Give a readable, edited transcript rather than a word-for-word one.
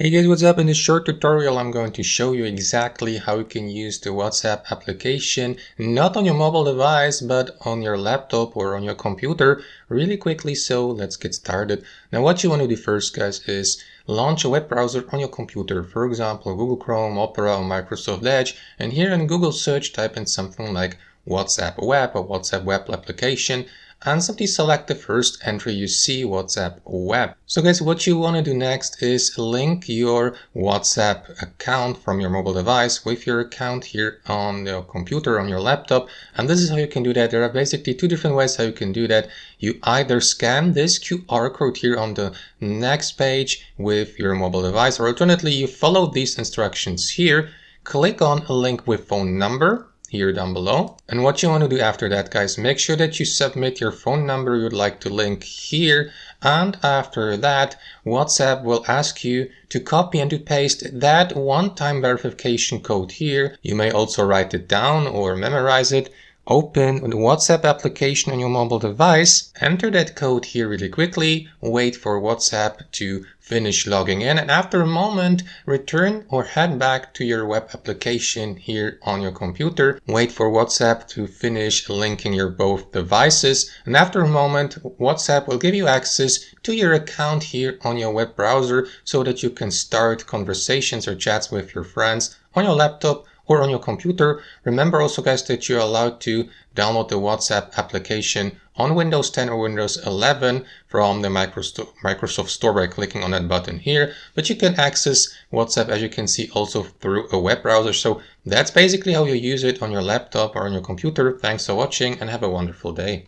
Hey guys, what's up? In this short tutorial, I'm going to show you exactly how you can use the WhatsApp application, not on your mobile device, but on your laptop or on your computer really quickly. So let's get started. Now, what you want to do first, guys, is launch a web browser on your computer. For example, Google Chrome, Opera, or Microsoft Edge. And here in Google search, type in something like WhatsApp web or WhatsApp web application. And simply select the first entry you see, WhatsApp web. So guys, what you want to do next is link your WhatsApp account from your mobile device with your account here on your computer, on your laptop. And this is how you can do that. There are basically two different ways how you can do that. You either scan this QR code here on the next page with your mobile device, or alternatively, you follow these instructions here. Click on a link with phone number here down below. And what you want to do after that, guys, make sure that you submit your phone number you would like to link here. And after that, WhatsApp will ask you to copy and to paste that one-time verification code here. You may also write it down or memorize it. Open the WhatsApp application on your mobile device, enter that code here really quickly, wait for WhatsApp to finish logging in, and after a moment, return or head back to your web application here on your computer. Wait for WhatsApp to finish linking your both devices, and after a moment, WhatsApp will give you access to your account here on your web browser so that you can start conversations or chats with your friends on your laptop or on your computer. Remember also, guys, that you're allowed to download the WhatsApp application on Windows 10 or Windows 11 from the Microsoft Store by clicking on that button here. But you can access WhatsApp, as you can see, also through a web browser. So that's basically how you use it on your laptop or on your computer. Thanks for watching and have a wonderful day.